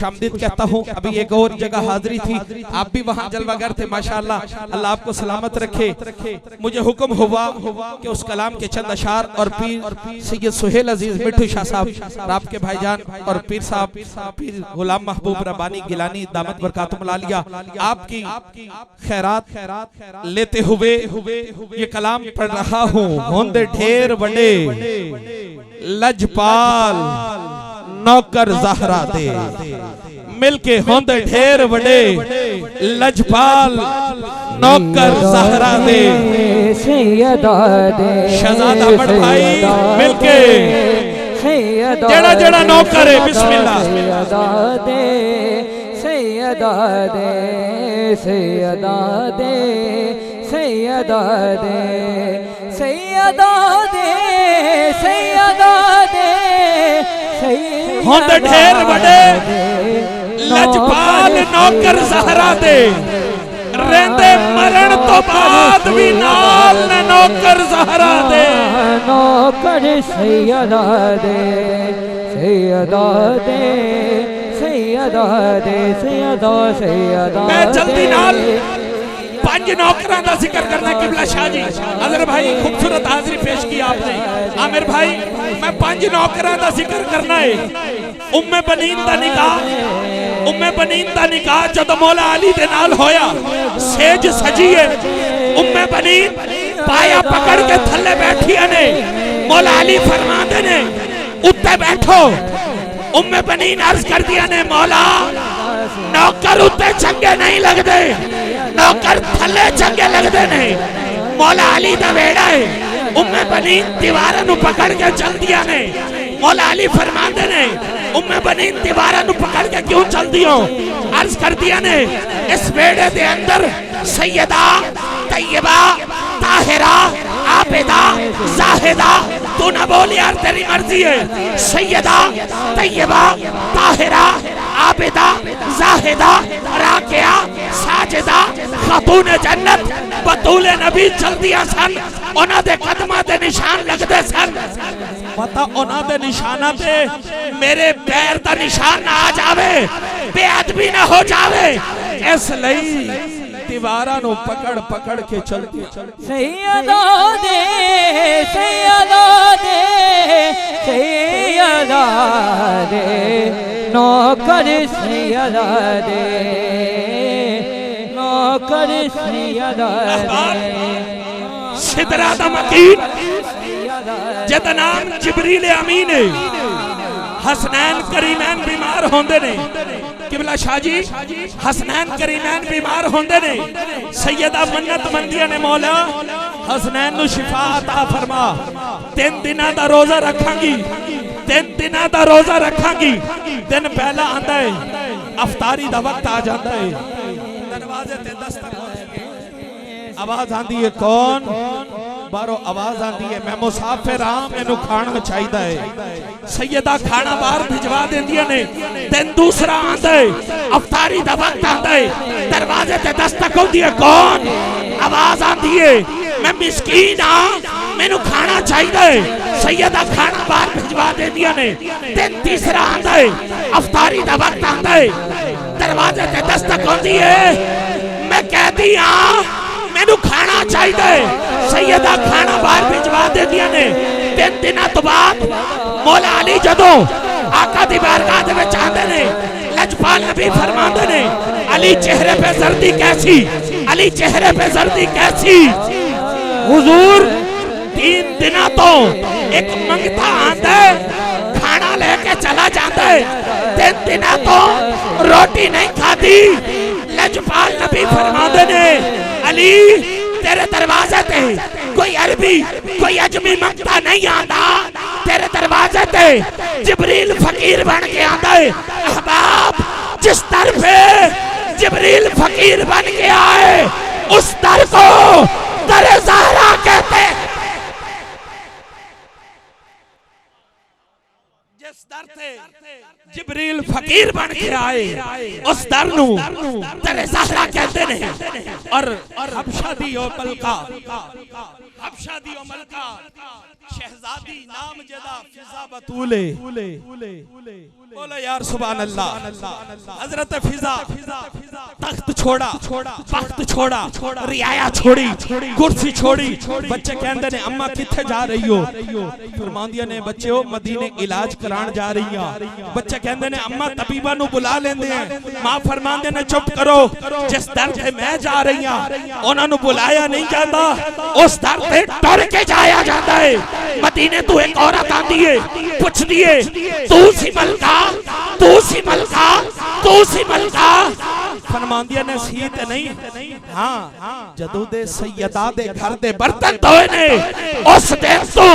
शामदीद कहता हूँ। अभी एक और जगह हाजिरी थी, आप भी वहाँ जलवागर थे माशाअल्लाह, अल्लाह आपको सलामत रखे। मुझे हुक्म हुआ कि उस कलाम के चंद अशार और पीर सैयद सुहेल अजीज मिठू शाह साहब आपके भाईजान और पीर साहब पीर गुलाम महबूब रब्बानी गिलानी दामत बरकातुहुम लालिया आपकी खैरात लेते हुए ये कलाम पढ़ रहा हूँ। होंदे ढेर बड़े लजपाल नौकर ज़हरा दे, मिलके होंदे ढेर बड़े लजपाल नौकर ज़हरा दे। शहजादा बड़ भाई मिलके जड़ा जड़ा नौकर है बिस्मिल्लाह। सैयदा दे सैयदा दे सैयदा दे सैयदा दे सैयदा दे होंदे ढेर बड़े लजपाल नौकर ज़हरा दे, रेंदे मरण तो बाद भी नाल न नौकर ज़हरा दे। नौकर सैयदा दे सैयदा दे सैयदा दे सैयदा सैयदा। मैं जल्दी नाल पांच नौकरां दा जिक्र करना किबला शाह जी। अजहर भाई खूबसूरत हाजिरी पेश की आपने। आमिर भाई मैं पांच नौकरां दा जिक्र करना है। उम्मे बनीन दा निकाह जद मौला अली दे नाल होया, सेज सजी है। उम्मे बनीन पाया पकड़ के थल्ले बैठिया ने, मौला अली फरमाते ने उत्ते बैठो। उम्मे बनीन अर्ज कर दिया ने मौला नौकर उत्ते चंगे नहीं लगते, नौकर थल्ले चंगे लगते नहीं। मौला अली दा वेड़ा है। उम्मे बनीन दीवारां नू पकड़ के चल दिया ने, मौला अली फरमाते ने उम्मे बनीन दीवारां नू पकड़ के क्यों चल दियो? अर्ज कर दिया ने इस वेड़े दे अंदर सैयदा तैयबा ताहिरा आबिदा जाहिदा, तू ना बोल यार तेरी मर्जी है। सैयदा तैयबा ताहिरा आबिदा जाहिदा राकिया साजिदा खातून जन्नत बतूले नबी चल दिया सन। उन्हां दे कदमां ते निशान लगदे सन। पता उन्हां दे निशानां ते मेरे पैर दा निशान ना आ जावे, बेअदबी ना हो जावे, इसलिए दीवारां नू पकड़ पकड़ के चलती। सैयदा दे सैयदा दे सैयदा दे नौकर सैयदा दे नौकर सैयदा दे। सिदरा दा मकीन जिहदा नाम जिब्रील अमीन है। हसनैन करीमैन बीमार होंदे ने किबला शाह जी, हसनैन करीमैन बीमार होंदे ने। सैयदा मन्नत मंदिया ने मौला हसनैन नु शिफा अता फरमा। 3 दिना दा रोजा रखांगी, 3 दिना दा रोजा रखांगी। दिन पहला आंदा है, अफ्तारी दा वक्त आ जाता है, दरवाजे ते दस्तक होती है, आवाज आंदी है कौन? बारो आवाज आती है मैं मुसाफिर हाँ, मैनू खाना चाहिए है। सैयदा खाना बाहर भिजवा देंदियां ने। दिन दूसरा आंदा है, अफ्तारी दा वक्त आंदा है, दरवाजे ते दस्तक होती है कौन? आवाज आती है मैं मिस्कीन हाँ, मैनू खाना चाहिए है। सैयदा खाना बाहर भिजवा देंदियां ने। दिन तीसरा आंदा है, अफ्तारी दा वक्त आंदा है, दरवाजे ते दस्तक होती है मैं कहती हाँ मैनू खाना चाहिए। सैयदा खाना बाहर भिजवा देंदियां ने। 3 दिनों तो बाद मौला अली जदों आका दी बारगाह दे विच आंदे ने, लजपाल नबी फरमांदे ने अली चेहरे पे जर्दी कैसी, अली चेहरे पे जर्दी कैसी। हुजूर 3 दिनों तो एक मंगता आंदा है, खाना लेके चला जाता है। 3 दिनों तो रोटी नहीं खाती। लजपाल नबी फरमांदे ने अली तेरे दरवाजे ते कोई अरबी कोई अजमी मंगता नहीं आंदा, तेरे दरवाजे ते जिब्रील फकीर बन के आंदा है। अहबाब जिस दर पे जिब्रील फकीर बन के आए उस दर को दर ज़हरा कहते। जिस दर थे जिब्रील फकीर बन के आए उस दर नू दर ज़हरा कहते ने। और हबशा दी ओ मलका, हबशा दी ओ मलका शहजादी नाम जदा फिजा बतूले बोलो यार सुभान अल्लाह। हजरत फिजा तख्त छोड़ा, वक्त छोड़ा, रियाया छोड़ी, कुर्सी छोड़ी। बच्चे कहते ने अम्मा किथे जा रही हो? फरमांदियां ने बच्चे हो मदीने इलाज करान जा रही हैं। बच्चे कहते ने अम्मा तबीबा नु बुला लेंदे हैं। मां फरमांदे ने चुप करो, जिस दर ते मैं जा रही हां उन्हां नु बुलाया नहीं जाता, उस दर ते टुर के जाया जाता है। मदीने तू एक औरत आंदी है, पुछदी है तू सी मलका, तू सी मलका, तू सी मलका। फरमांदियां ने सी ते नहीं, हां जदों दे सैयदा दे घर दे बर्तन धोए ने उस दिन तो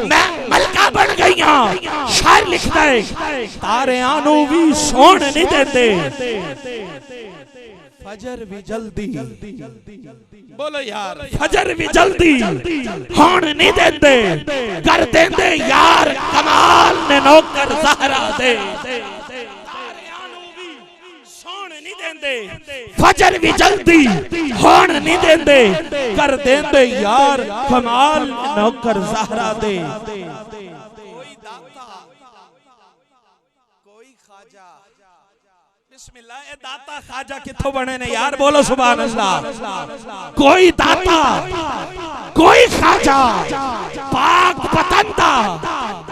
मैं मलका बन गई हां। शायर लिखदा है तारियां नु भी सोण नहीं देंदे, फजर भी जल्दी, बोलो यार फजर भी जल्दी होण नहीं देंदे, कर देंदे यार कमाल ने नौकर ज़हरा दे। फजर भी जल्दी होण नहीं देंदे, कर देंदे यार कमाल नौकर ज़हरा दे। कोई दाता, कोई खाजा, बिस्मिल्लाह। ए दाता खाजा किथों बने ने यार? बोलो सुभान अल्लाह। कोई दाता, कोई खाजा, पाक पतंदा,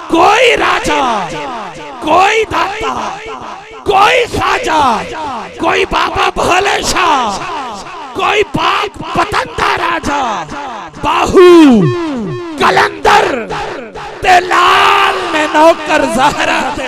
कोई राजा, कोई दाता, कोई खाजा, कोई बाबा भोले शाह, कोई पाक पतंदा राजा, बाहू कलंदर ते लाल में नौकर ज़हरा दे।